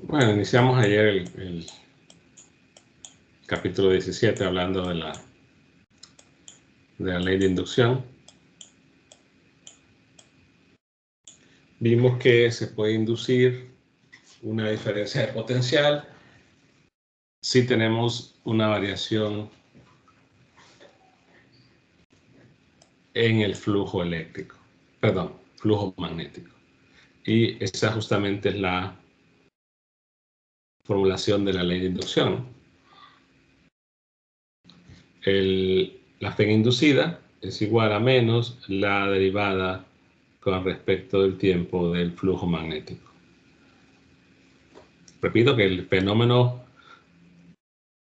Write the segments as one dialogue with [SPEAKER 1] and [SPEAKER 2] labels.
[SPEAKER 1] Bueno, iniciamos ayer el capítulo 17 hablando de la ley de inducción. Vimos que se puede inducir una diferencia de potencial si tenemos una variación en el flujo eléctrico, perdón, flujo magnético. Y esa justamente es la formulación de la ley de inducción. La fe inducida es igual a menos la derivada con respecto del tiempo del flujo magnético. Repito que el fenómeno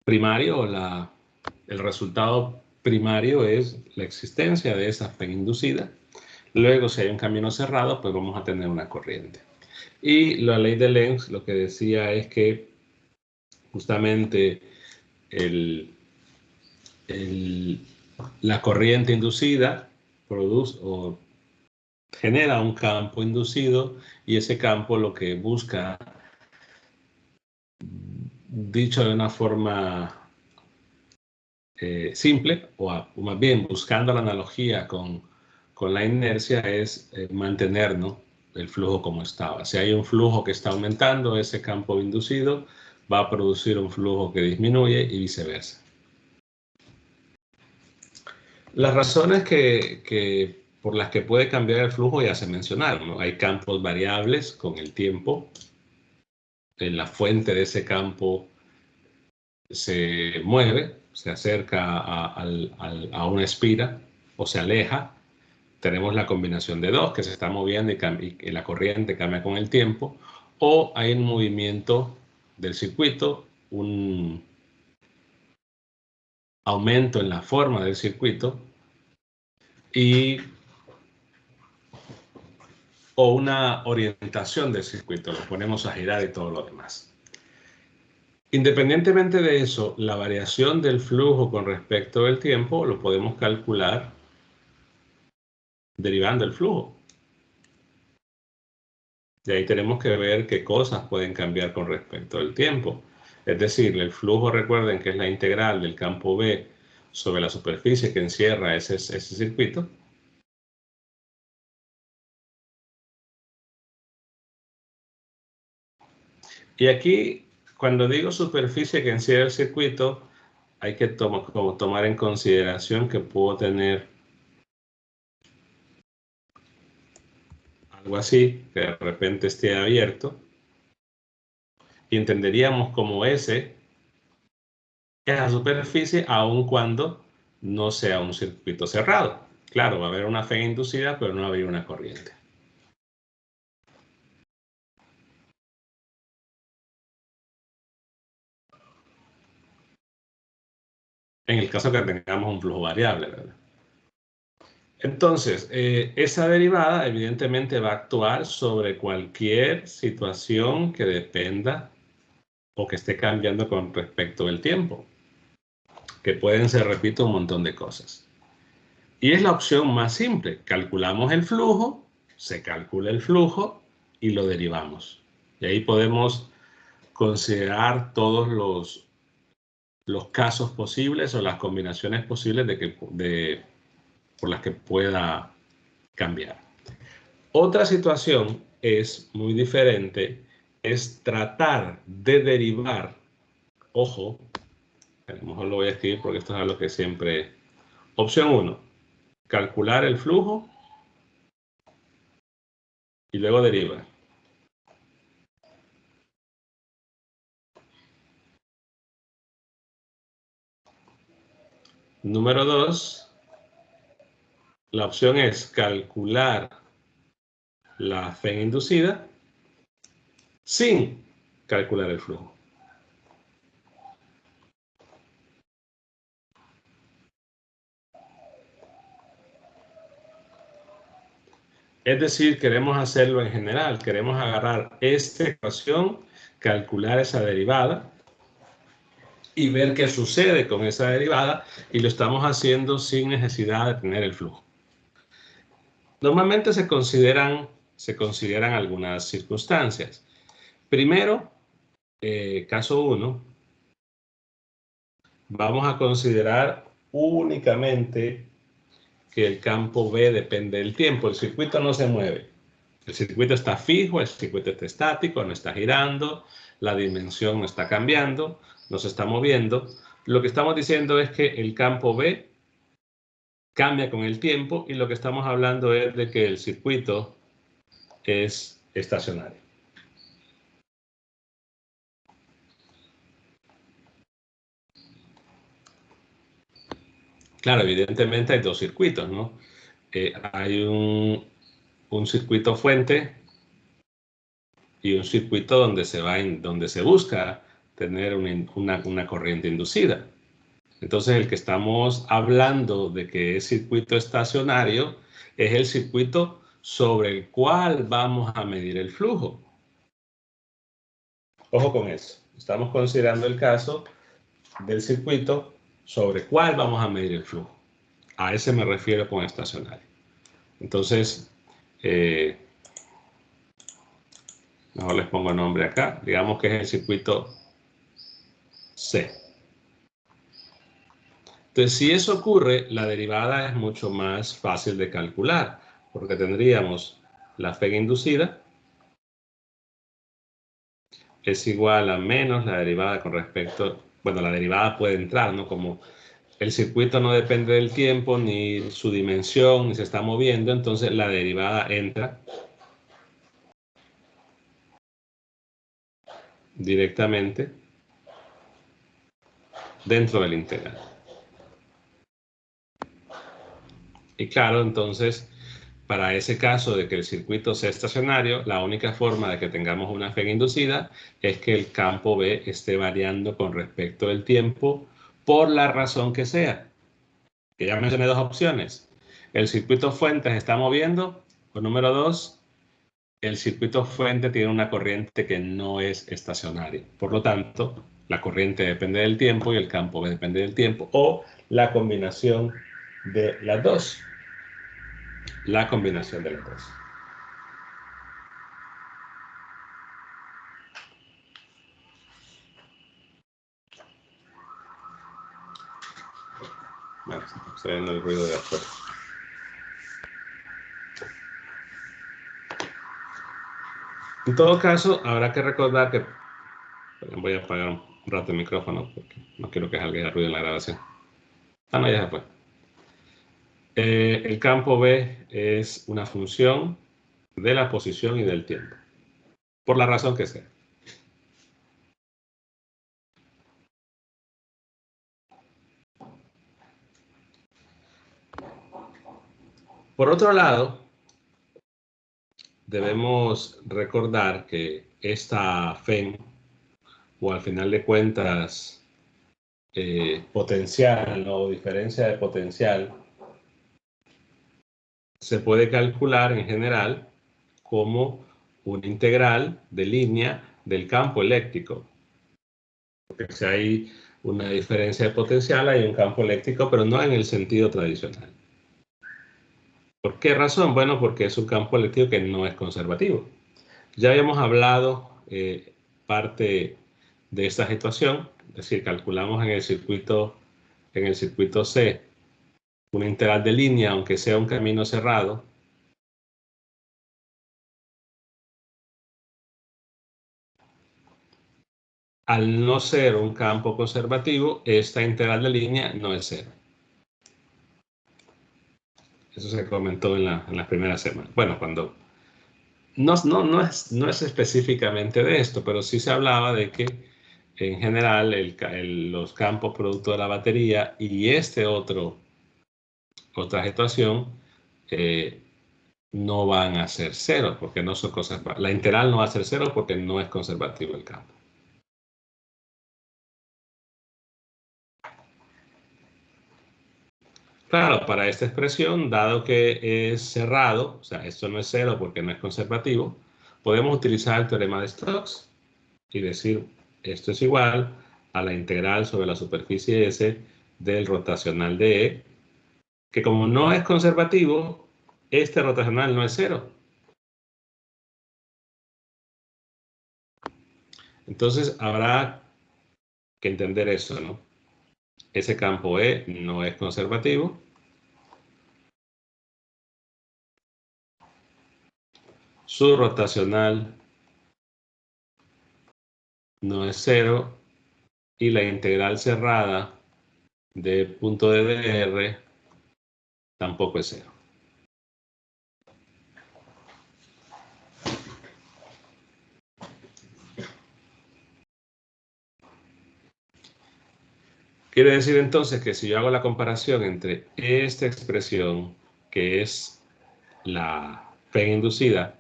[SPEAKER 1] primario, el resultado primario es la existencia de esa fe inducida. Luego, si hay un camino cerrado, pues vamos a tener una corriente. Y la ley de Lenz lo que decía es que justamente la corriente inducida produce o genera un campo inducido, y ese campo lo que busca, dicho de una forma simple, o más bien buscando la analogía con la inercia, es mantener, ¿no?, el flujo como estaba. Si hay un flujo que está aumentando, ese campo inducido va a producir un flujo que disminuye y viceversa. Las razones por las que puede cambiar el flujo ya se mencionaron, ¿no? Hay campos variables con el tiempo. En la fuente de ese campo se mueve, se acerca a una espira o se aleja. Tenemos la combinación de dos, que se está moviendo y la corriente cambia con el tiempo, o hay un movimiento del circuito, un aumento en la forma del circuito o una orientación del circuito, lo ponemos a girar y todo lo demás. Independientemente de eso, la variación del flujo con respecto al tiempo lo podemos calcular derivando el flujo. De ahí tenemos que ver qué cosas pueden cambiar con respecto al tiempo. Es decir, el flujo, recuerden que es la integral del campo B sobre la superficie que encierra ese circuito. Y aquí, cuando digo superficie que encierra el circuito, hay que tomar en consideración que puedo tener algo así, que de repente esté abierto, y entenderíamos como S es la superficie aun cuando no sea un circuito cerrado. Claro, va a haber una fe inducida, pero no va a haber una corriente. En el caso que tengamos un flujo variable, ¿verdad? Entonces, esa derivada evidentemente va a actuar sobre cualquier situación que dependa o que esté cambiando con respecto al tiempo, que pueden ser, repito, un montón de cosas. Y es la opción más simple. Calculamos el flujo, se calcula el flujo y lo derivamos. Y ahí podemos considerar todos los casos posibles o las combinaciones posibles por las que pueda cambiar. Otra situación es muy diferente, es tratar de derivar, ojo, a lo mejor lo voy a escribir porque esto es algo que siempre... Opción 1, calcular el flujo y luego derivar. Número 2, la opción es calcular la fe inducida sin calcular el flujo. Es decir, queremos hacerlo en general, queremos agarrar esta ecuación, calcular esa derivada y ver qué sucede con esa derivada, y lo estamos haciendo sin necesidad de tener el flujo. Normalmente se consideran algunas circunstancias. Primero, caso 1, vamos a considerar únicamente que el campo B depende del tiempo. El circuito no se mueve. El circuito está fijo, el circuito está estático, no está girando, la dimensión no está cambiando, no se está moviendo. Lo que estamos diciendo es que el campo B cambia con el tiempo y lo que estamos hablando es de que el circuito es estacionario. Claro, evidentemente hay dos circuitos, ¿no? Hay un circuito fuente y un circuito donde donde se busca tener una corriente inducida. Entonces, el que estamos hablando de que es circuito estacionario es el circuito sobre el cual vamos a medir el flujo. Ojo con eso. Estamos considerando el caso del circuito sobre el cual vamos a medir el flujo. A ese me refiero con estacionario. Entonces, mejor les pongo nombre acá. Digamos que es el circuito C. Entonces, si eso ocurre, la derivada es mucho más fácil de calcular, porque tendríamos la fe inducida es igual a menos la derivada con respecto, bueno, la derivada puede entrar, ¿no? Como el circuito no depende del tiempo, ni su dimensión, ni se está moviendo, entonces la derivada entra directamente dentro del integral. Y claro, entonces, para ese caso de que el circuito sea estacionario, la única forma de que tengamos una fe inducida es que el campo B esté variando con respecto al tiempo por la razón que sea. Que ya mencioné dos opciones. El circuito fuente se está moviendo, o número 2, el circuito fuente tiene una corriente que no es estacionaria. Por lo tanto, la corriente depende del tiempo y el campo B depende del tiempo, o la combinación de las dos. La combinación de las dos. Bueno, se ve el ruido de afuera. En todo caso, habrá que recordar que voy a apagar un rato el micrófono porque no quiero que salga ruido en la grabación. Ah, no, ya se fue. El campo B es una función de la posición y del tiempo, por la razón que sea. Por otro lado, debemos recordar que esta FEM, o al final de cuentas, potencial o diferencia de potencial, se puede calcular en general como una integral de línea del campo eléctrico. Porque si hay una diferencia de potencial, hay un campo eléctrico, pero no en el sentido tradicional. ¿Por qué razón? Bueno, porque es un campo eléctrico que no es conservativo. Ya habíamos hablado parte de esta situación, es decir, calculamos en el circuito C una integral de línea, aunque sea un camino cerrado. Al no ser un campo conservativo, esta integral de línea no es cero. Eso se comentó en la primera semana. Bueno, cuando no es específicamente de esto, pero sí se hablaba de que en general los campos producto de la batería y otra situación no van a ser cero porque no son conservativos. La integral no va a ser cero porque no es conservativo el campo. Claro, para esta expresión, dado que es cerrado, o sea, esto no es cero porque no es conservativo, podemos utilizar el teorema de Stokes y decir esto es igual a la integral sobre la superficie S del rotacional de E, que como no es conservativo, este rotacional no es cero. Entonces habrá que entender eso, ¿no? Ese campo E no es conservativo. Su rotacional no es 0 y la integral cerrada de punto de DR tampoco es 0. Quiere decir entonces que si yo hago la comparación entre esta expresión, que es la P inducida,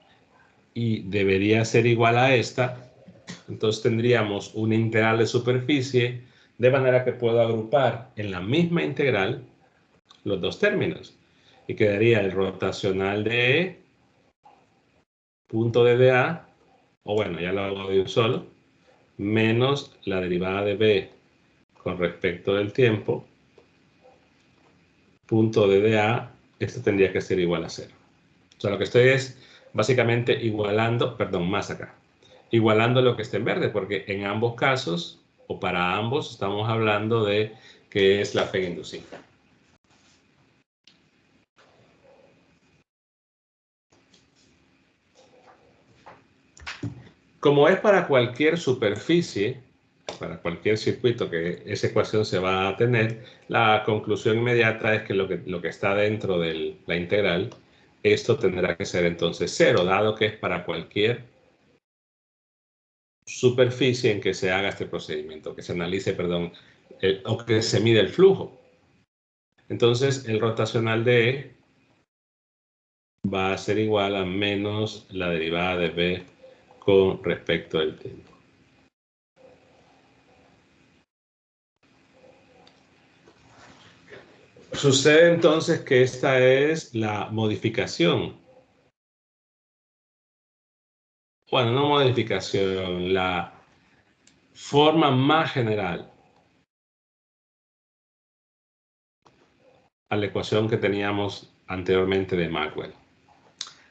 [SPEAKER 1] y debería ser igual a esta, entonces tendríamos una integral de superficie, de manera que puedo agrupar en la misma integral los dos términos. Y quedaría el rotacional de E, punto de DA, o bueno, ya lo hago de un solo, menos la derivada de B con respecto del tiempo, punto de DA, esto tendría que ser igual a 0. O sea, lo que estoy es básicamente igualando, perdón, más acá, igualando lo que está en verde, porque en ambos casos, o para ambos, estamos hablando de que es la fe inducida. Como es para cualquier superficie, para cualquier circuito que esa ecuación se va a tener, la conclusión inmediata es que lo que está dentro de la integral, esto tendrá que ser entonces 0, dado que es para cualquier superficie en que se haga este procedimiento, que se analice, perdón, o que se mide el flujo. Entonces, el rotacional de E va a ser igual a menos la derivada de B con respecto al tiempo. Sucede entonces que esta es la modificación. Bueno, no modificación, la forma más general a la ecuación que teníamos anteriormente de Maxwell.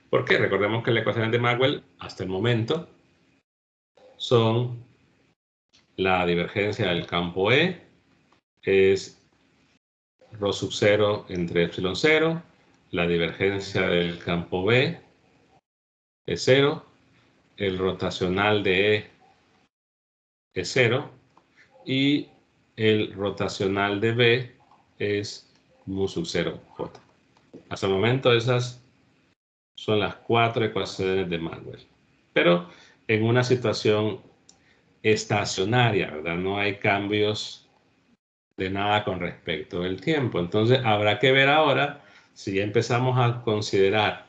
[SPEAKER 1] ¿Por qué? Recordemos que las ecuaciones de Maxwell, hasta el momento, son la divergencia del campo E, es ρ sub 0 entre epsilon 0, la divergencia del campo B es 0, el rotacional de E es 0 y el rotacional de B es mu sub 0 J. Hasta el momento esas son las 4 ecuaciones de Maxwell. Pero en una situación estacionaria, ¿verdad? No hay cambios de nada con respecto al tiempo. Entonces habrá que ver ahora si ya empezamos a considerar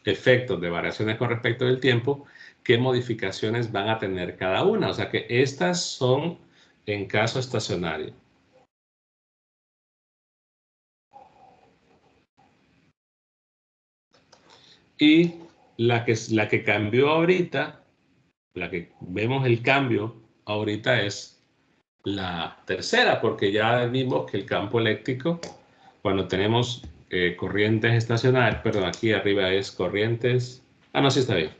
[SPEAKER 1] efectos de variaciones con respecto del tiempo, qué modificaciones van a tener cada una. O sea que estas son en caso estacionario. Y la que cambió ahorita, la que vemos el cambio ahorita es la tercera, porque ya vimos que el campo eléctrico, cuando tenemos corrientes estacionarias, perdón, aquí arriba es corrientes, no, sí está bien.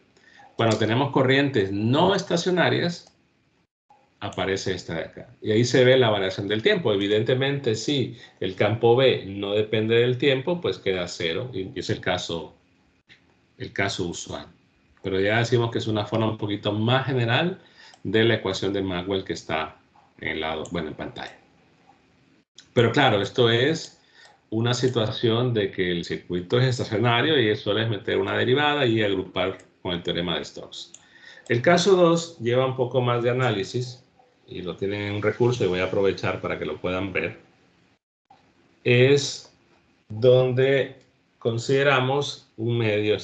[SPEAKER 1] Cuando tenemos corrientes no estacionarias, aparece esta de acá. Y ahí se ve la variación del tiempo. Evidentemente, si el campo B no depende del tiempo, pues queda 0, y es el caso usual. Pero ya decimos que es una forma un poquito más general de la ecuación de Maxwell que está en el lado, bueno, en pantalla. Pero claro, esto es una situación de que el circuito es estacionario y eso es meter una derivada y agrupar con el teorema de Stokes. El caso 2 lleva un poco más de análisis y lo tienen en un recurso y voy a aprovechar para que lo puedan ver. Es donde consideramos un medio,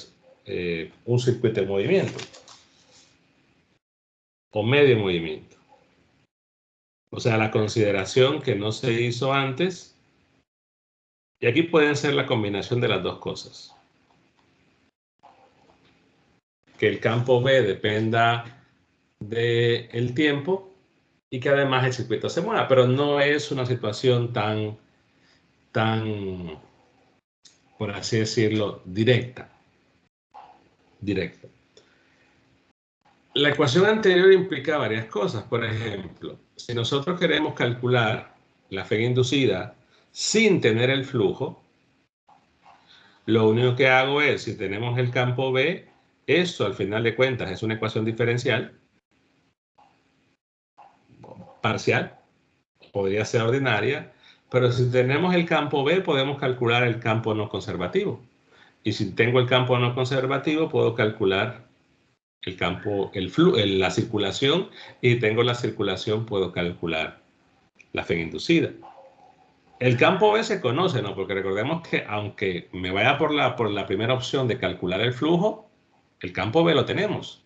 [SPEAKER 1] un circuito de movimiento o medio movimiento. O sea, la consideración que no se hizo antes. Y aquí pueden ser la combinación de las dos cosas. Que el campo B dependa del tiempo y que además el circuito se mueva, pero no es una situación tan, por así decirlo, directa. La ecuación anterior implica varias cosas. Por ejemplo, si nosotros queremos calcular la fe inducida sin tener el flujo, lo único que hago es, si tenemos el campo B, esto al final de cuentas es una ecuación diferencial parcial, podría ser ordinaria, pero si tenemos el campo B podemos calcular el campo no conservativo. Y si tengo el campo no conservativo puedo calcular el campo, la circulación, y tengo la circulación puedo calcular la fe inducida. El campo B se conoce, ¿no? Porque recordemos que aunque me vaya por la primera opción de calcular el flujo, el campo B lo tenemos.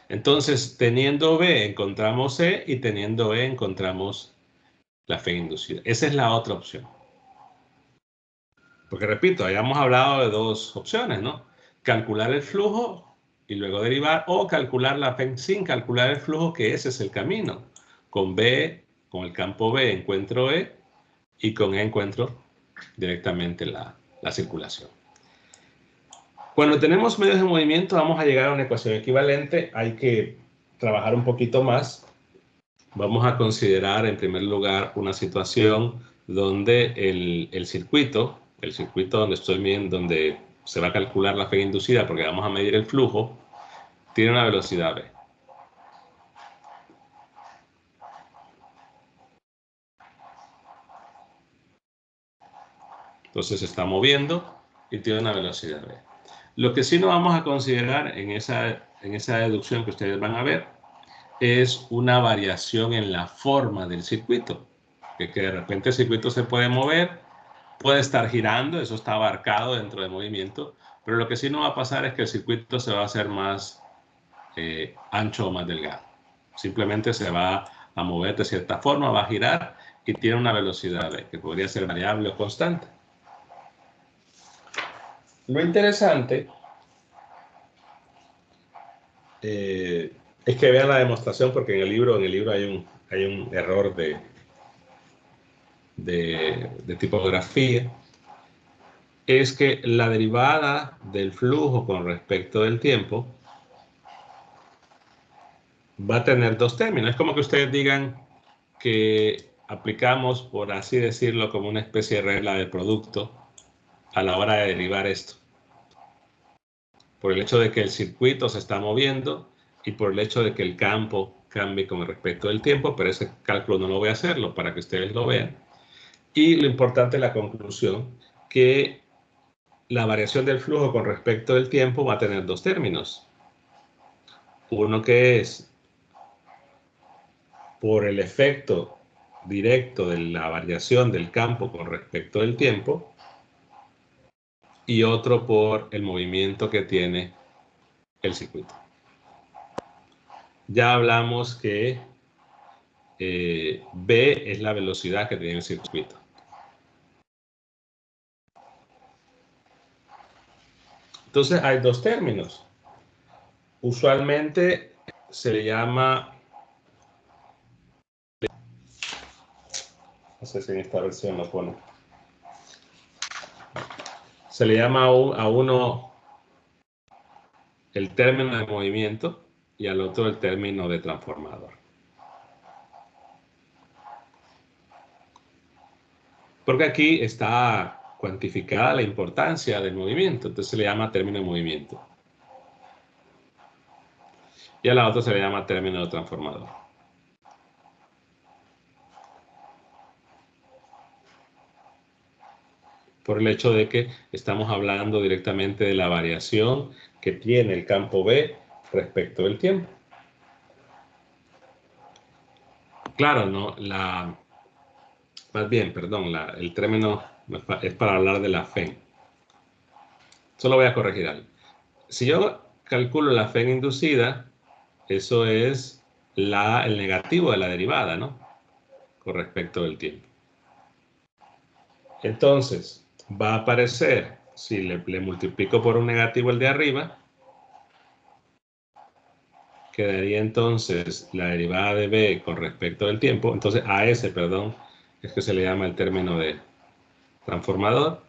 [SPEAKER 1] Entonces, teniendo B encontramos C y teniendo E encontramos la fe inducida. Esa es la otra opción. Porque repito, hayamos hablado de dos opciones, ¿no? Calcular el flujo y luego derivar, o calcular la fe sin calcular el flujo, que ese es el camino. Con B, con el campo B encuentro E y con E encuentro directamente la circulación. Cuando tenemos medios de movimiento vamos a llegar a una ecuación equivalente. Hay que trabajar un poquito más. Vamos a considerar en primer lugar una situación donde el circuito donde estoy midiendo, donde se va a calcular la fe inducida porque vamos a medir el flujo, tiene una velocidad v. Entonces se está moviendo y tiene una velocidad v. Lo que sí no vamos a considerar en esa deducción que ustedes van a ver es una variación en la forma del circuito. Que de repente el circuito se puede mover, puede estar girando, eso está abarcado dentro del movimiento, pero lo que sí no va a pasar es que el circuito se va a hacer más ancho o más delgado. Simplemente se va a mover de cierta forma, va a girar y tiene una velocidad v, que podría ser variable o constante. Lo interesante es que vean la demostración, porque en el libro hay un error de tipografía. Es que la derivada del flujo con respecto del tiempo va a tener dos términos. Es como que ustedes digan que aplicamos, por así decirlo, como una especie de regla de producto a la hora de derivar esto. Por el hecho de que el circuito se está moviendo y por el hecho de que el campo cambie con respecto del tiempo, pero ese cálculo no lo voy a hacerlo para que ustedes lo vean. Y lo importante es la conclusión, que la variación del flujo con respecto del tiempo va a tener dos términos. Uno que es por el efecto directo de la variación del campo con respecto del tiempo, y otro por el movimiento que tiene el circuito. Ya hablamos que v es la velocidad que tiene el circuito. Entonces hay dos términos. Usualmente se le llama, no sé si en esta versión lo pone, se le llama a uno el término de movimiento y al otro el término de transformador. Porque aquí está cuantificada la importancia del movimiento, entonces se le llama término de movimiento. Y a la otra se le llama término de transformador. Por el hecho de que estamos hablando directamente de la variación que tiene el campo B respecto del tiempo. Claro, no, más bien, perdón, el término es para hablar de la fe. Solo voy a corregir algo. Si yo calculo la fe inducida, eso es el negativo de la derivada, ¿no? Con respecto del tiempo. Entonces, va a aparecer, si le multiplico por un negativo el de arriba, quedaría entonces la derivada de b con respecto del tiempo. Entonces, a ese, perdón, es que se le llama el término de transformador.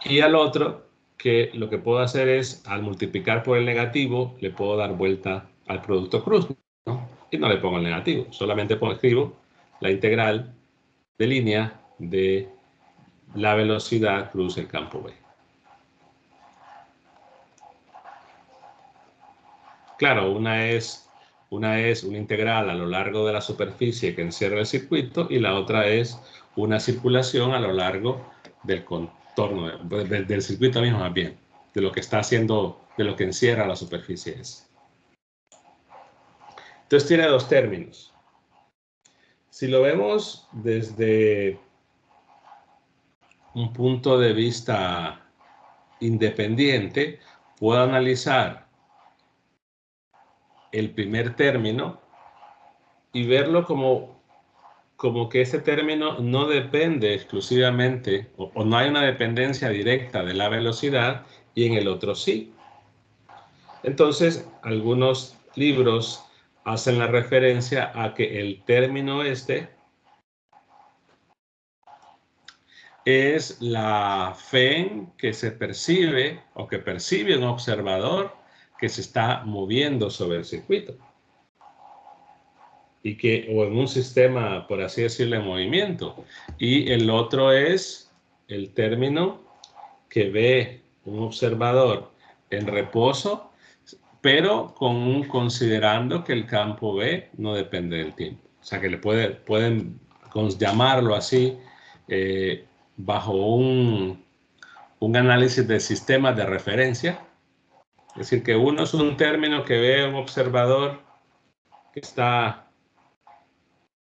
[SPEAKER 1] Y al otro, que lo que puedo hacer es, al multiplicar por el negativo, le puedo dar vuelta al producto cruz, ¿no? Y no le pongo el negativo, solamente escribo la integral de línea de la velocidad cruz el campo B. Claro, una es una integral a lo largo de la superficie que encierra el circuito y la otra es una circulación a lo largo del contorno, del circuito mismo más bien, de lo que está haciendo, de lo que encierra la superficie. Entonces tiene dos términos. Si lo vemos desde un punto de vista independiente, puedo analizar el primer término y verlo como que ese término no depende exclusivamente o no hay una dependencia directa de la velocidad y en el otro sí. Entonces, algunos libros hacen la referencia a que el término este es la fe que se percibe o que percibe un observador que se está moviendo sobre el circuito. Y que, o en un sistema, por así decirlo, en movimiento. Y el otro es el término que ve un observador en reposo, pero considerando que el campo B no depende del tiempo. O sea, que pueden llamarlo así bajo un análisis de sistemas de referencia. Es decir, que uno es un término que ve un observador que está.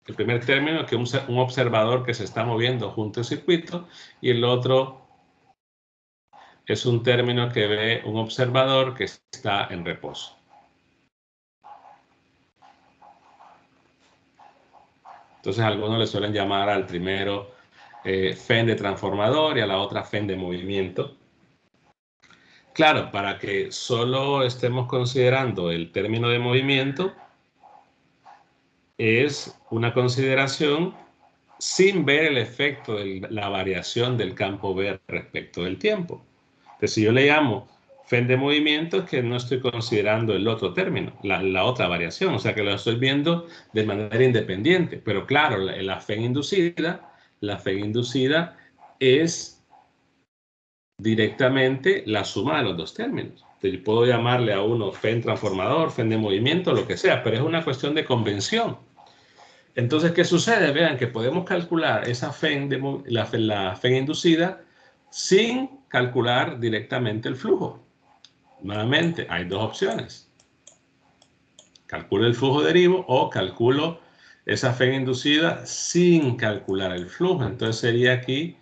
[SPEAKER 1] El primer término, que un observador que se está moviendo junto al circuito, y el otro es un término que ve un observador que está en reposo. Entonces, algunos le suelen llamar al primero FEN de transformador y a la otra FEN de movimiento. Claro, para que solo estemos considerando el término de movimiento, es una consideración sin ver el efecto de la variación del campo B respecto del tiempo. Entonces, si yo le llamo FEN de movimiento, es que no estoy considerando el otro término, la otra variación, o sea que lo estoy viendo de manera independiente. Pero claro, la FEN inducida es directamente la suma de los dos términos. Entonces, yo puedo llamarle a uno FEN transformador, FEN de movimiento, lo que sea, pero es una cuestión de convención. Entonces, ¿qué sucede? Vean que podemos calcular esa FEN, la FEN inducida sin calcular directamente el flujo. Nuevamente, hay dos opciones. Calculo el flujo derivo o calculo esa FEN inducida sin calcular el flujo. Entonces sería aquí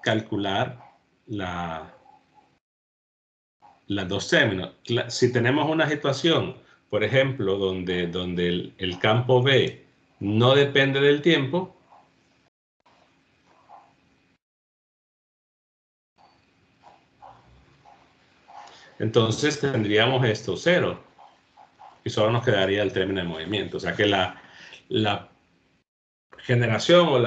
[SPEAKER 1] calcular las dos términos. Si tenemos una situación, por ejemplo, donde el campo B no depende del tiempo, entonces tendríamos esto cero y solo nos quedaría el término de movimiento. O sea que la generación o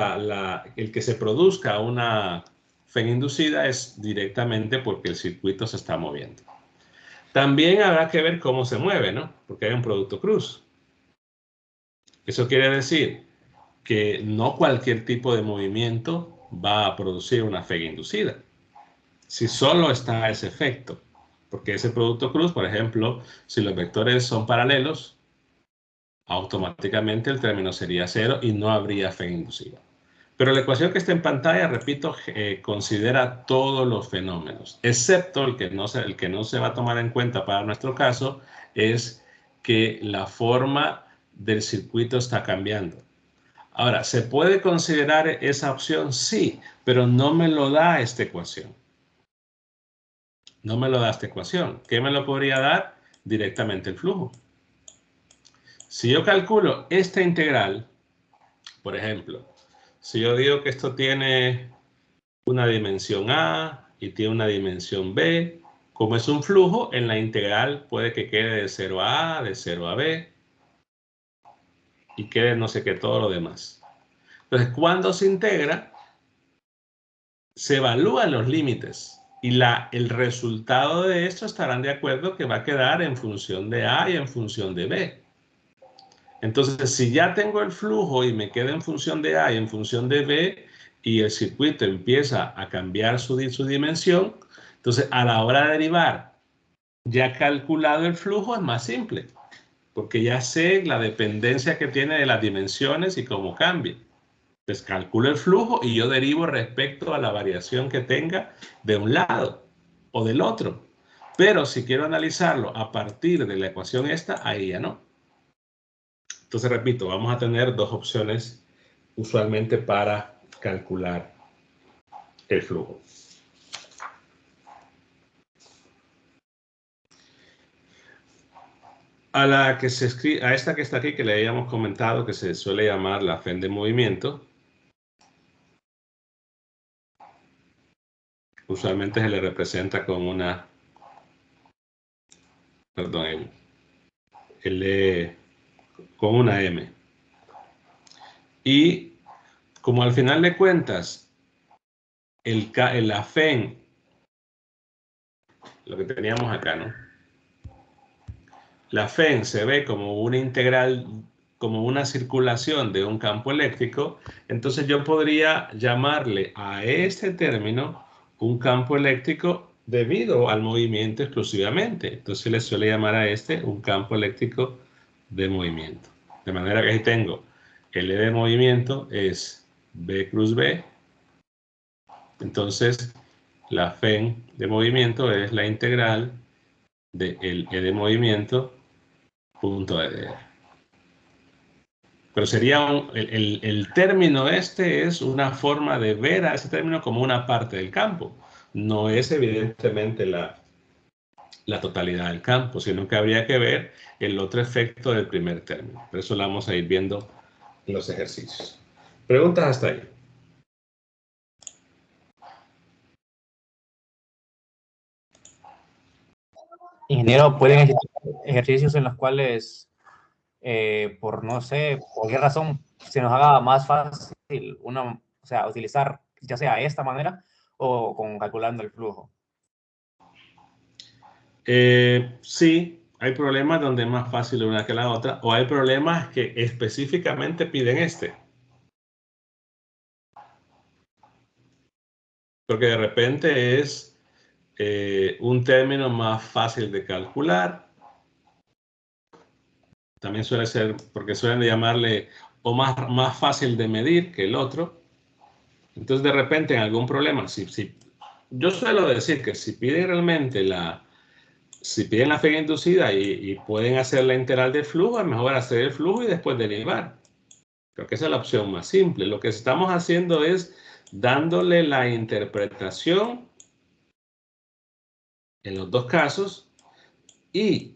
[SPEAKER 1] el que se produzca una FEN inducida es directamente porque el circuito se está moviendo. También habrá que ver cómo se mueve, ¿no? Porque hay un producto cruz. Eso quiere decir que no cualquier tipo de movimiento va a producir una FEN inducida. Si solo está ese efecto, porque ese producto cruz, por ejemplo, si los vectores son paralelos, automáticamente el término sería cero y no habría FEN inducida. Pero la ecuación que está en pantalla, repito, considera todos los fenómenos, excepto el que no se va a tomar en cuenta para nuestro caso, es que la forma del circuito está cambiando. Ahora, ¿se puede considerar esa opción? Sí, pero no me lo da esta ecuación. No me lo da esta ecuación. ¿Qué me lo podría dar? Directamente el flujo. Si yo calculo esta integral, por ejemplo, si yo digo que esto tiene una dimensión A y tiene una dimensión B, como es un flujo, en la integral puede que quede de 0 a A, de 0 a B, y quede no sé qué todo lo demás. Entonces, cuando se integra, se evalúan los límites Y el resultado de esto estarán de acuerdo que va a quedar en función de A y en función de B. Entonces, si ya tengo el flujo y me queda en función de A y en función de B, y el circuito empieza a cambiar su dimensión, entonces a la hora de derivar, ya calculado el flujo, es más simple, porque ya sé la dependencia que tiene de las dimensiones y cómo cambia. Entonces calculo el flujo y yo derivo respecto a la variación que tenga de un lado o del otro. Pero si quiero analizarlo a partir de la ecuación esta, ahí ya no. Entonces, repito, vamos a tener dos opciones usualmente para calcular el flujo. A esta que está aquí, que le habíamos comentado, que se suele llamar la FEN de movimiento, usualmente se le representa con una, perdón, con una M. Y como al final de cuentas, la FEN, lo que teníamos acá, ¿no? La FEN se ve como una integral, como una circulación de un campo eléctrico, entonces yo podría llamarle a este término un campo eléctrico debido al movimiento exclusivamente. Entonces le suele llamar a este un campo eléctrico de movimiento. De manera que ahí tengo L de movimiento es B cruz B. Entonces la FEN de movimiento es la integral de el E de movimiento punto EDR. Pero sería el término este es una forma de ver a ese término como una parte del campo. No es evidentemente la totalidad del campo, sino que habría que ver el otro efecto del primer término. Por eso lo vamos a ir viendo en los ejercicios. ¿Preguntas hasta ahí?
[SPEAKER 2] Ingeniero, ¿pueden existir ejercicios en los cuales, por no sé, por qué razón, se nos haga más fácil o sea, utilizar ya sea esta manera o con calculando el flujo?
[SPEAKER 1] Sí, hay problemas donde es más fácil una que la otra, o hay problemas que específicamente piden este. Porque de repente es un término más fácil de calcular. También suele ser, porque suelen llamarle, o más fácil de medir que el otro. Entonces, de repente, en algún problema, yo suelo decir que si piden realmente si piden la FEG inducida y pueden hacer la integral del flujo, es mejor hacer el flujo y después derivar. Creo que esa es la opción más simple. Lo que estamos haciendo es dándole la interpretación en los dos casos y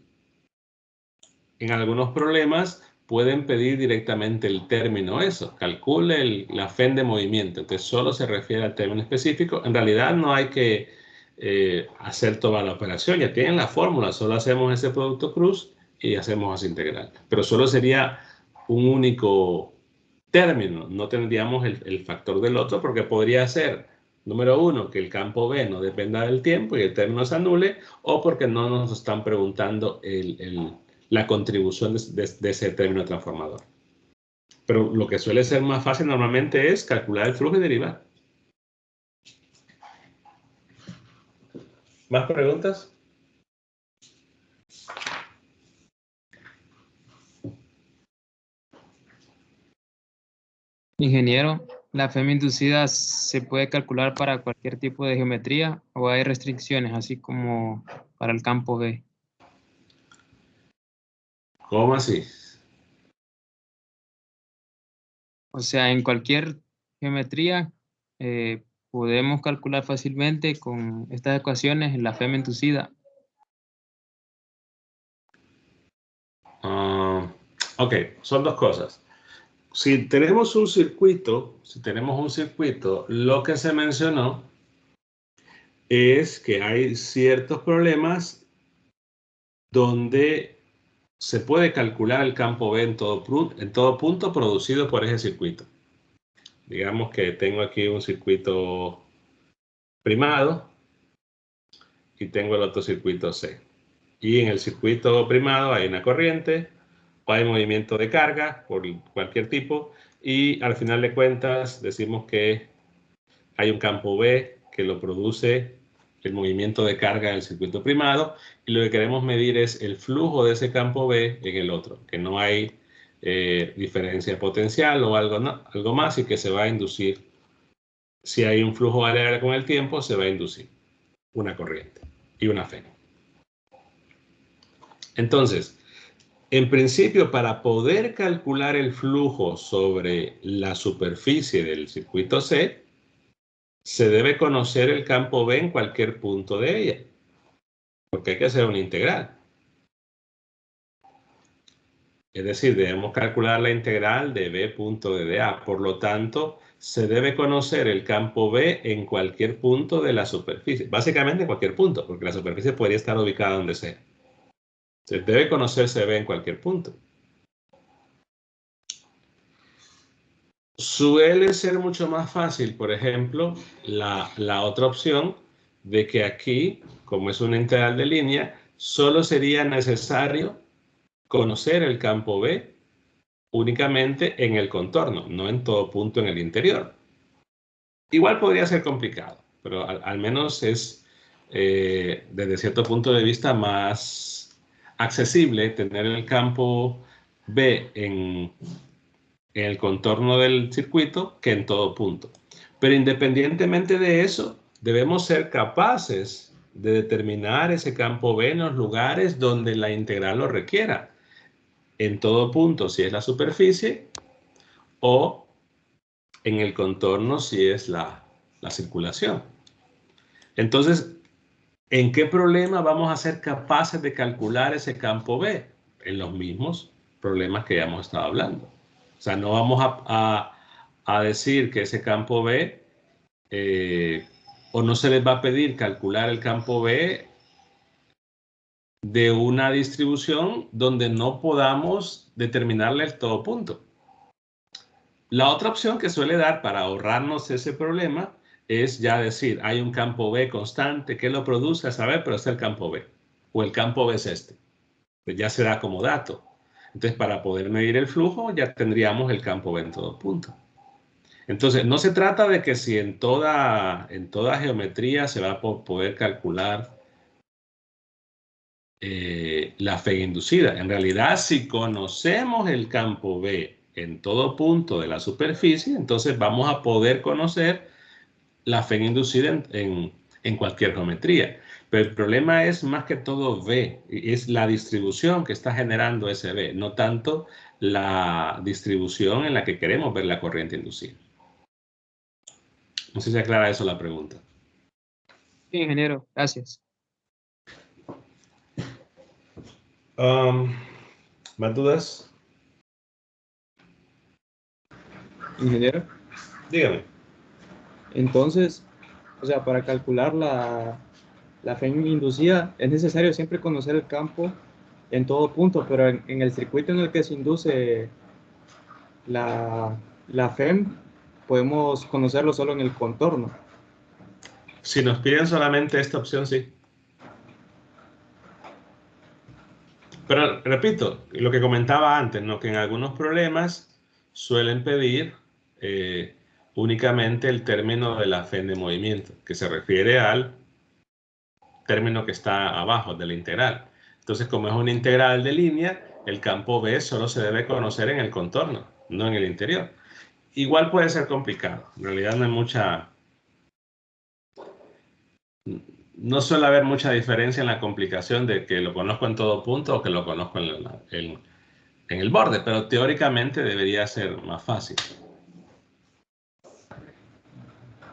[SPEAKER 1] en algunos problemas pueden pedir directamente el término eso, calcule la FEN de movimiento, entonces solo se refiere al término específico. En realidad no hay que hacer toda la operación, ya tienen la fórmula, solo hacemos ese producto cruz y hacemos esa integral, pero solo sería un único término, no tendríamos el factor del otro porque podría ser, número uno, que el campo B no dependa del tiempo y el término se anule, o porque no nos están preguntando la contribución de ese término transformador. Pero lo que suele ser más fácil normalmente es calcular el flujo y derivar. ¿Más preguntas?
[SPEAKER 3] Ingeniero, ¿la FEM inducida se puede calcular para cualquier tipo de geometría o hay restricciones, así como para el campo B?
[SPEAKER 1] ¿Cómo así?
[SPEAKER 3] O sea, en cualquier geometría podemos calcular fácilmente con estas ecuaciones la FEM inducida.
[SPEAKER 1] Ok, son dos cosas. Si tenemos un circuito, lo que se mencionó es que hay ciertos problemas donde se puede calcular el campo B en todo punto producido por ese circuito. Digamos que tengo aquí un circuito primado y tengo el otro circuito C. Y en el circuito primado hay una corriente, o hay movimiento de carga por cualquier tipo, y al final de cuentas decimos que hay un campo B que lo produce el movimiento de carga del circuito primado, y lo que queremos medir es el flujo de ese campo B en el otro, que no hay diferencia potencial o algo más, y que se va a inducir. Si hay un flujo variable con el tiempo, se va a inducir una corriente y una FEM. Entonces, en principio, para poder calcular el flujo sobre la superficie del circuito C, se debe conocer el campo B en cualquier punto de ella, porque hay que hacer una integral. Es decir, debemos calcular la integral de B punto de DA. Por lo tanto, se debe conocer el campo B en cualquier punto de la superficie. Básicamente en cualquier punto, porque la superficie podría estar ubicada donde sea. Se debe conocerse B en cualquier punto. Suele ser mucho más fácil, por ejemplo, la otra opción de que aquí, como es una integral de línea, solo sería necesario conocer el campo B únicamente en el contorno, no en todo punto en el interior. Igual podría ser complicado, pero al menos es, desde cierto punto de vista, más accesible tener el campo B en el contorno del circuito que en todo punto. Pero independientemente de eso, debemos ser capaces de determinar ese campo B en los lugares donde la integral lo requiera. En todo punto si es la superficie, o en el contorno si es la circulación. Entonces, ¿en qué problema vamos a ser capaces de calcular ese campo B? En los mismos problemas que ya hemos estado hablando. O sea, no vamos a decir que ese campo B, o no se les va a pedir calcular el campo B de una distribución donde no podamos determinarle el todo punto. La otra opción que suele dar para ahorrarnos ese problema es ya decir, hay un campo B constante que lo produce, a saber, pero es el campo B, o el campo B es este. Pues ya se da como dato. Entonces, para poder medir el flujo, ya tendríamos el campo B en todo punto. Entonces, no se trata de que si en toda geometría se va a poder calcular la FEG inducida. En realidad, si conocemos el campo B en todo punto de la superficie, entonces vamos a poder conocer la FEG inducida en cualquier geometría. Pero el problema es más que todo V, es la distribución que está generando ese V, no tanto la distribución en la que queremos ver la corriente inducida. No sé si aclara eso la pregunta.
[SPEAKER 3] Sí, ingeniero, gracias.
[SPEAKER 1] ¿Más dudas?
[SPEAKER 4] Ingeniero,
[SPEAKER 1] Dígame.
[SPEAKER 4] entonces, o sea, para calcular la FEM inducida es necesario siempre conocer el campo en todo punto, pero en el circuito en el que se induce la FEM podemos conocerlo solo en el contorno.
[SPEAKER 1] Si nos piden solamente esta opción, sí. Pero repito, lo que comentaba antes, ¿no? Que en algunos problemas suelen pedir únicamente el término de la FEM de movimiento, que se refiere al término que está abajo de la integral. Entonces, como es una integral de línea, el campo B solo se debe conocer en el contorno, no en el interior. Igual puede ser complicado. En realidad no suele haber mucha diferencia en la complicación de que lo conozco en todo punto o que lo conozco en el borde, pero teóricamente debería ser más fácil.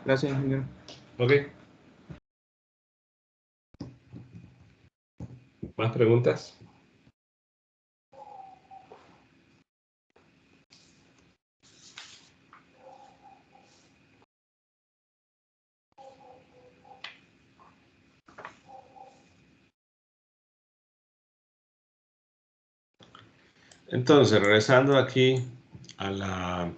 [SPEAKER 4] Gracias, ingeniero.
[SPEAKER 1] Ok. ¿Más preguntas? Entonces, regresando aquí al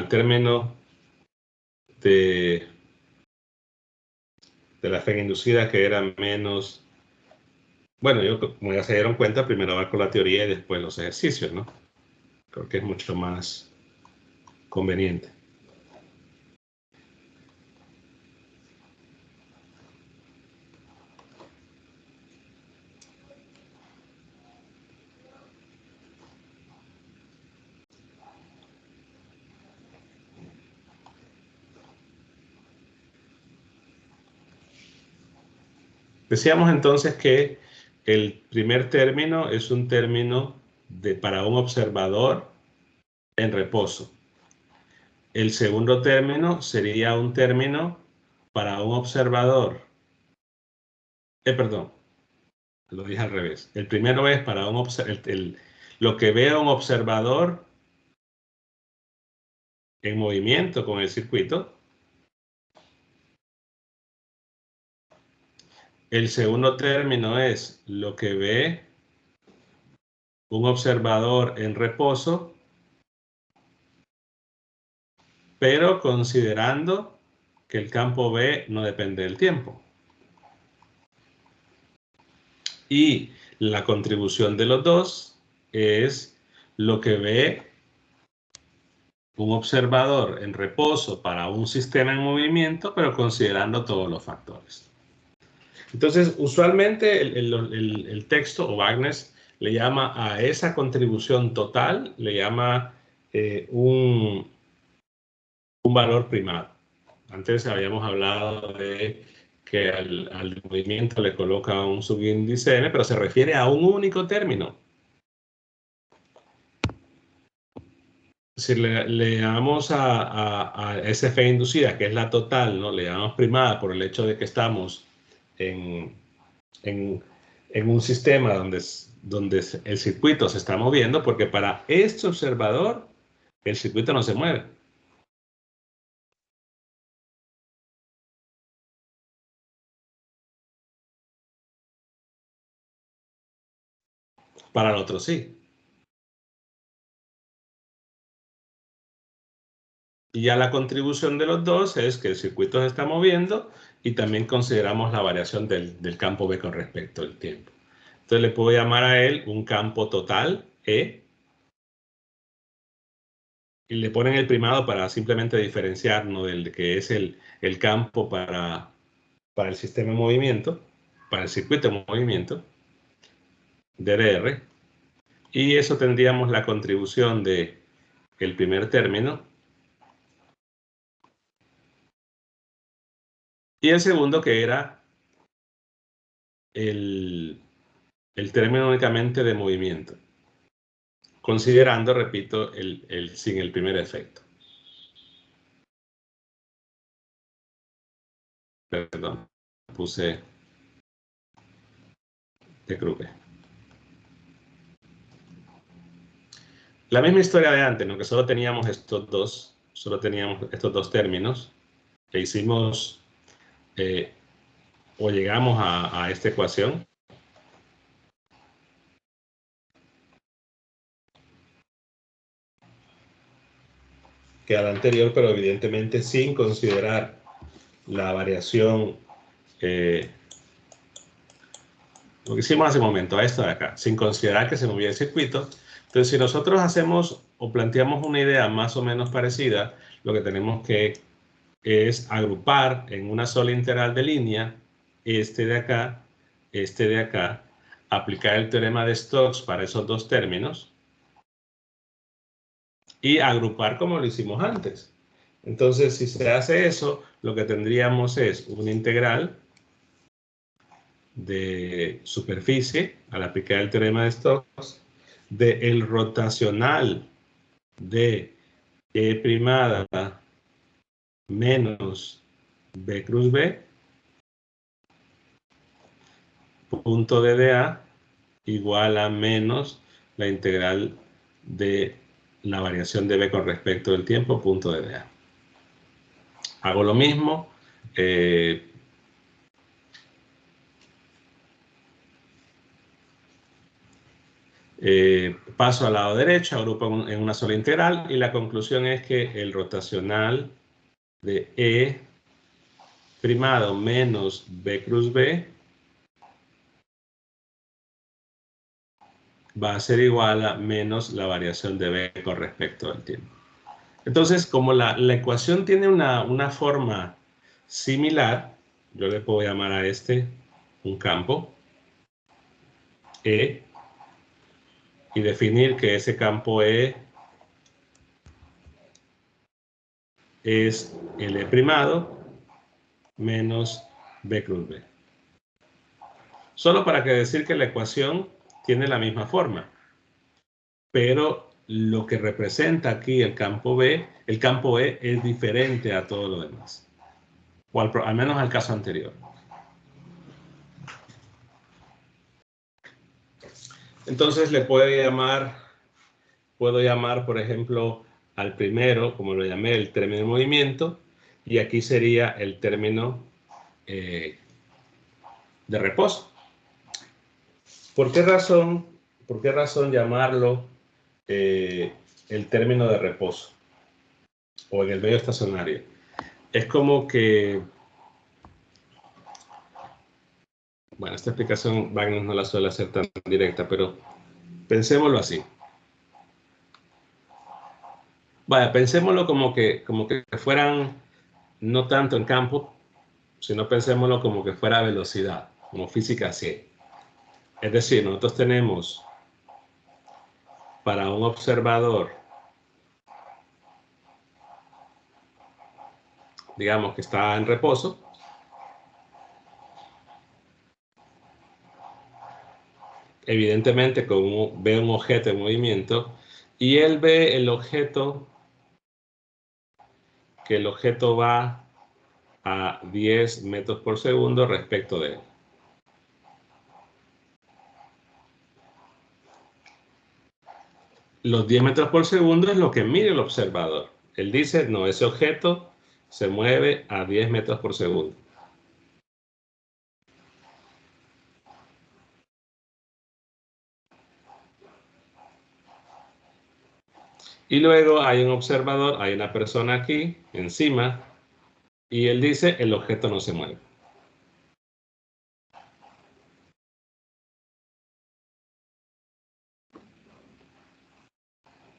[SPEAKER 1] término de la fe inducida, que era menos... Bueno, como ya se dieron cuenta, primero va con la teoría y después los ejercicios, ¿no? Creo que es mucho más conveniente. Decíamos entonces que el primer término es un término para un observador en reposo. El segundo término sería un término para un observador. Perdón, lo dije al revés. El primero es para un lo que ve un observador en movimiento con el circuito. El segundo término es lo que ve un observador en reposo, pero considerando que el campo B no depende del tiempo. Y la contribución de los dos es lo que ve un observador en reposo para un sistema en movimiento, pero considerando todos los factores. Entonces, usualmente el texto, o Wagner, le llama a esa contribución total, le llama un valor primado. Antes habíamos hablado de que al movimiento le coloca un subíndice n, pero se refiere a un único término. Si le llamamos a esa fe inducida, que es la total, ¿no? Le llamamos primada por el hecho de que estamos en un sistema donde el circuito se está moviendo, porque para este observador el circuito no se mueve. Para el otro sí. Y ya la contribución de los dos es que el circuito se está moviendo y también consideramos la variación del campo B con respecto al tiempo. Entonces le puedo llamar a él un campo total, E, y le ponen el primado para simplemente diferenciarnos del que es el campo para el sistema en movimiento, para el circuito en movimiento, DDR, y eso tendríamos la contribución del primer término, y el segundo que era el término únicamente de movimiento, considerando, repito, sin el primer efecto. Perdón, puse de Krupe. La misma historia de antes, ¿no? Que solo teníamos estos dos términos, que hicimos o llegamos a esta ecuación. Que a la anterior, pero evidentemente sin considerar la variación, lo que hicimos hace un momento, a esto de acá, sin considerar que se movía el circuito. Entonces, si nosotros hacemos o planteamos una idea más o menos parecida, lo que tenemos que es agrupar en una sola integral de línea este de acá, aplicar el teorema de Stokes para esos dos términos y agrupar como lo hicimos antes. Entonces, si se hace eso, lo que tendríamos es una integral de superficie, al aplicar el teorema de Stokes, del rotacional de E primada menos B cruz B, punto de dA, igual a menos la integral de la variación de B con respecto del tiempo, punto de dA. Hago lo mismo. Paso al lado derecho, agrupo en una sola integral y la conclusión es que el rotacional de E primado menos B cruz B va a ser igual a menos la variación de B con respecto al tiempo. Entonces, como la ecuación tiene una forma similar, yo le puedo llamar a este un campo E y definir que ese campo E es el E primado menos B cruz B. Solo para que decir que la ecuación tiene la misma forma, pero lo que representa aquí el campo E es diferente a todo lo demás, o al menos al caso anterior. Entonces le puedo llamar, por ejemplo, al primero, como lo llamé, el término de movimiento, y aquí sería el término de reposo. ¿Por qué razón llamarlo el término de reposo o en el medio estacionario? Es como que, bueno, esta explicación Wagner no la suele hacer tan directa, pero pensémoslo así. Vaya, pensémoslo como que fueran no tanto en campo, sino pensémoslo como que fuera velocidad, como física 100. Es decir, nosotros tenemos para un observador, digamos que está en reposo, evidentemente ve un objeto en movimiento y él ve el objeto, que el objeto va a 10 metros por segundo respecto de él. Los 10 metros por segundo es lo que mide el observador. Él dice, no, ese objeto se mueve a 10 metros por segundo. Y luego hay un observador, hay una persona aquí, encima, y él dice, el objeto no se mueve.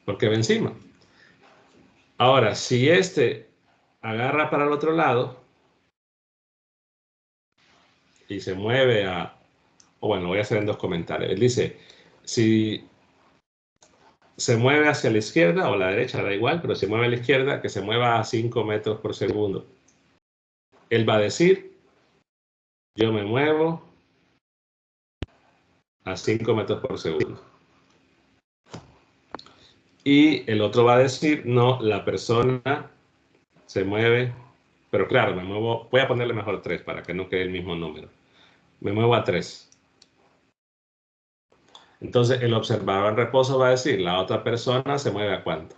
[SPEAKER 1] Porque va encima. Ahora, si este agarra para el otro lado y se mueve o bueno, voy a hacer en dos comentarios. Él dice, si se mueve hacia la izquierda o la derecha, da igual, pero si mueve a la izquierda, que se mueva a 5 metros por segundo. Él va a decir, yo me muevo a 5 metros por segundo. Y el otro va a decir, no, la persona se mueve, pero claro, me muevo, voy a ponerle mejor 3 para que no quede el mismo número. Me muevo a 3. Entonces el observador en reposo va a decir, la otra persona se mueve a cuánto.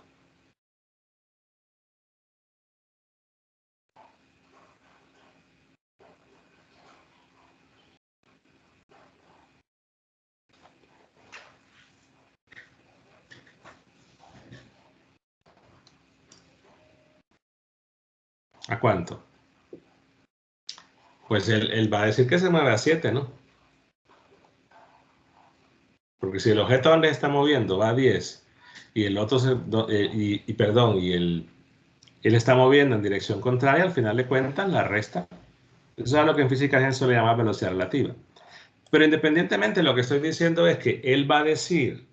[SPEAKER 1] ¿A cuánto? Pues él va a decir que se mueve a 7, ¿no? Porque si el objeto donde está moviendo va a 10 y el otro él está moviendo en dirección contraria, al final de cuentas la resta. Eso es lo que en física se le llama velocidad relativa. Pero independientemente, lo que estoy diciendo es que él va a decir,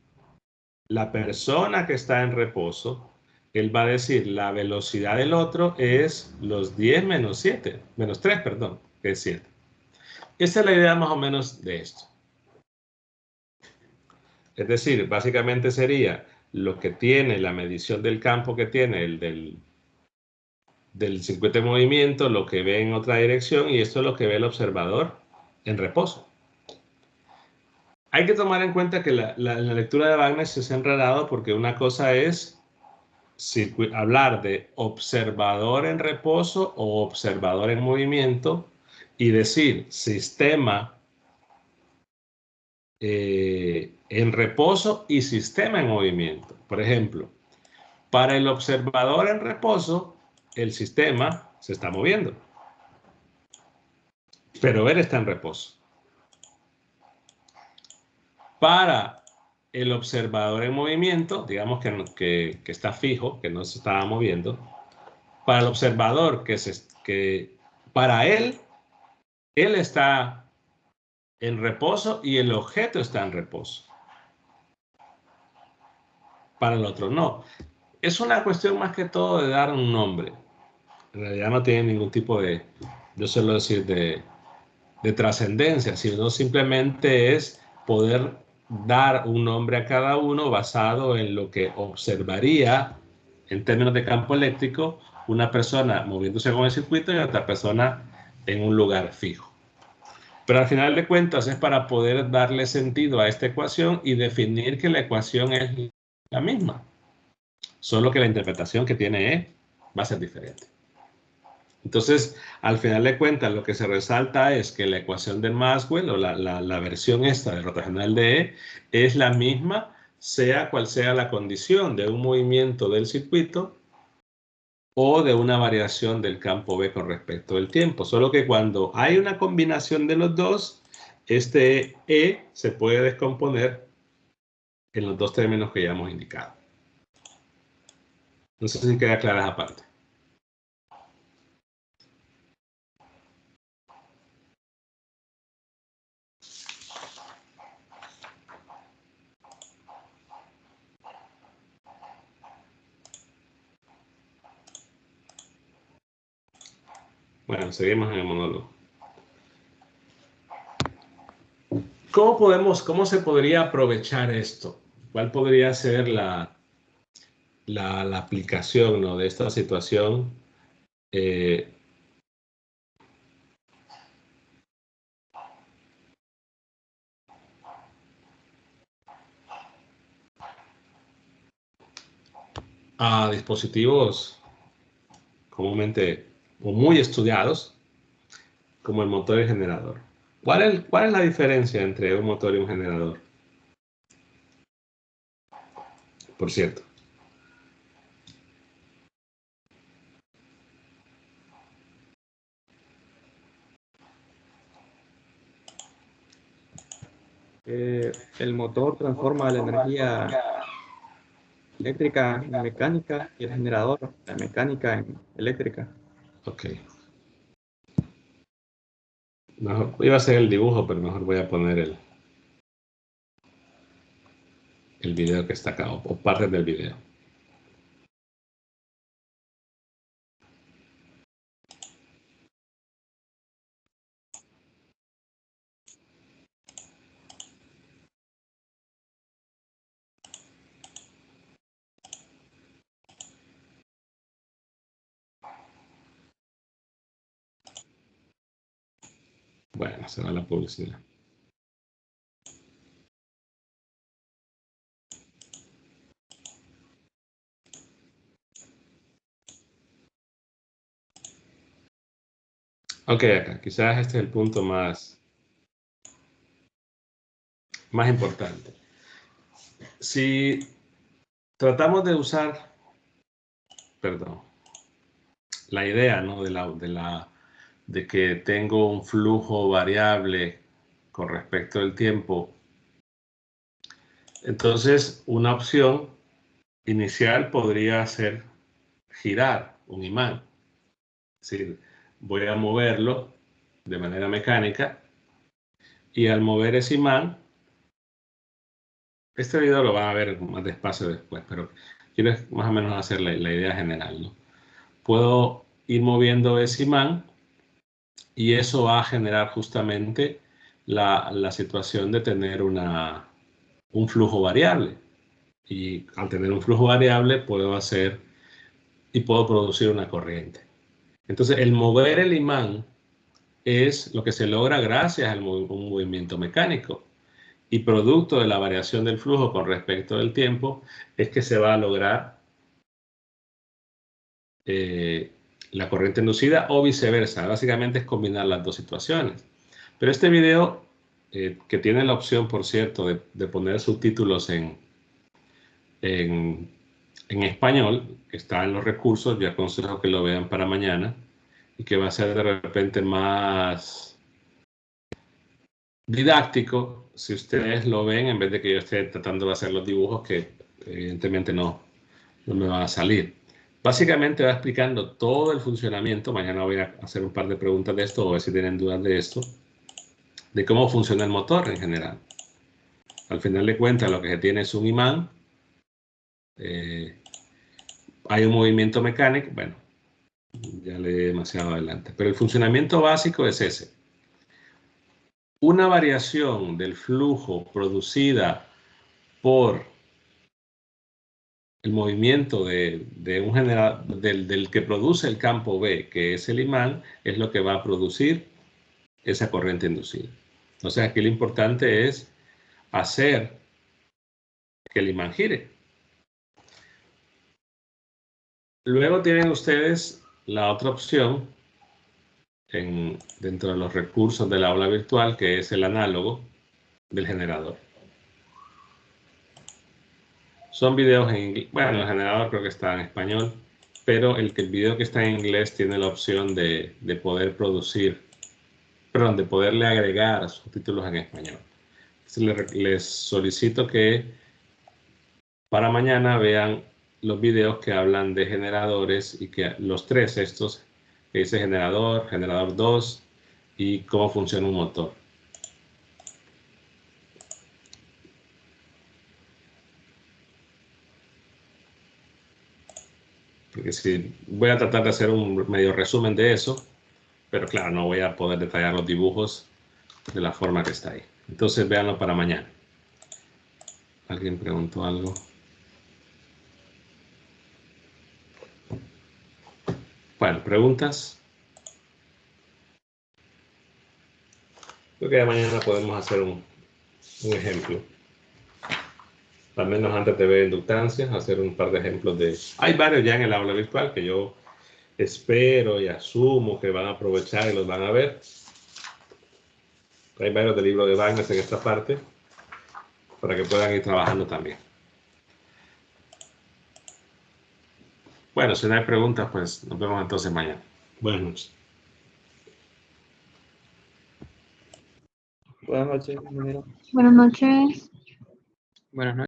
[SPEAKER 1] la persona que está en reposo, él va a decir, la velocidad del otro es los 10 menos 7, menos 3, perdón, que es 7. Esta es la idea más o menos de esto. Es decir, básicamente sería lo que tiene la medición del campo que tiene el del circuito de movimiento, lo que ve en otra dirección, y esto es lo que ve el observador en reposo. Hay que tomar en cuenta que la lectura de Wagner se ha enredado porque una cosa es hablar de observador en reposo o observador en movimiento y decir sistema en reposo y sistema en movimiento. Por ejemplo, para el observador en reposo, el sistema se está moviendo, pero él está en reposo. Para el observador en movimiento, digamos que está fijo, que no se estaba moviendo, para el observador para él está en reposo y el objeto está en reposo. Para el otro no. Es una cuestión más que todo de dar un nombre. En realidad no tiene ningún tipo de, yo suelo decir, de trascendencia, sino simplemente es poder dar un nombre a cada uno basado en lo que observaría en términos de campo eléctrico una persona moviéndose con el circuito y otra persona en un lugar fijo. Pero al final de cuentas es para poder darle sentido a esta ecuación y definir que la ecuación es la misma, solo que la interpretación que tiene E va a ser diferente. Entonces, al final de cuentas, lo que se resalta es que la ecuación de Maxwell o la versión esta de rotacional de E es la misma, sea cual sea la condición de un movimiento del circuito o de una variación del campo B con respecto al tiempo. Solo que cuando hay una combinación de los dos, este E se puede descomponer en los dos términos que ya hemos indicado. No sé si queda clara esa parte. Bueno, seguimos en el monólogo. ¿Cómo se podría aprovechar esto? ¿Cuál podría ser la aplicación, ¿no?, de esta situación? A dispositivos comúnmente o muy estudiados como el motor y el generador. ¿Cuál es la diferencia entre un motor y un generador? Por cierto.
[SPEAKER 4] El motor transforma la energía eléctrica en mecánica y el generador la mecánica en eléctrica.
[SPEAKER 1] Ok. Mejor, iba a hacer el dibujo, pero mejor voy a poner el video que está acá, o parte del video. Bueno, se va la publicidad. Ok, acá, quizás este es el punto más importante. Si tratamos de usar, perdón, la idea, ¿no?, de que tengo un flujo variable con respecto al tiempo, entonces una opción inicial podría ser girar un imán. Es decir, voy a moverlo de manera mecánica y al mover ese imán, este video lo van a ver más despacio después, pero quiero más o menos hacer la idea general, ¿no? Puedo ir moviendo ese imán y eso va a generar justamente la situación de tener un flujo variable. Y al tener un flujo variable puedo hacer y puedo producir una corriente. Entonces, el mover el imán es lo que se logra gracias a un movimiento mecánico. Y producto de la variación del flujo con respecto del tiempo es que se va a lograr la corriente inducida o viceversa. Básicamente es combinar las dos situaciones. Pero este video, que tiene la opción, por cierto, de poner subtítulos en en español, que está en los recursos. Yo aconsejo que lo vean para mañana y que va a ser de repente más didáctico si ustedes lo ven en vez de que yo esté tratando de hacer los dibujos que evidentemente no me van a salir. Básicamente va explicando todo el funcionamiento. Mañana voy a hacer un par de preguntas de esto o a ver si tienen dudas de esto, de cómo funciona el motor en general. Al final de cuentas lo que se tiene es un imán. Hay un movimiento mecánico, bueno, ya leí demasiado adelante, pero el funcionamiento básico es ese. Una variación del flujo producida por el movimiento de un generador, del que produce el campo B, que es el imán, es lo que va a producir esa corriente inducida. O sea, aquí lo importante es hacer que el imán gire. Luego tienen ustedes la otra opción dentro de los recursos del aula virtual, que es el análogo del generador. Son videos en inglés. Bueno, el generador creo que está en español, pero el video que está en inglés tiene la opción de poder producir, perdón, de poderle agregar subtítulos en español. Les solicito que para mañana vean los videos que hablan de generadores y que los tres estos, que dice generador, generador 2 y cómo funciona un motor. Porque sí, voy a tratar de hacer un medio resumen de eso, pero claro, no voy a poder detallar los dibujos de la forma que está ahí. Entonces véanlo para mañana. ¿Alguien preguntó algo? Bueno, ¿preguntas? Creo que ya mañana podemos hacer un ejemplo. Al menos antes de ver inductancias, hacer un par de ejemplos de... Hay varios ya en el aula virtual que yo espero y asumo que van a aprovechar y los van a ver. Hay varios del libro de Wagner en esta parte para que puedan ir trabajando también. Bueno, si no hay preguntas, pues nos vemos entonces mañana. Buenas noches.
[SPEAKER 4] Buenas noches, ingeniero.
[SPEAKER 5] Buenas noches.
[SPEAKER 3] Buenas noches.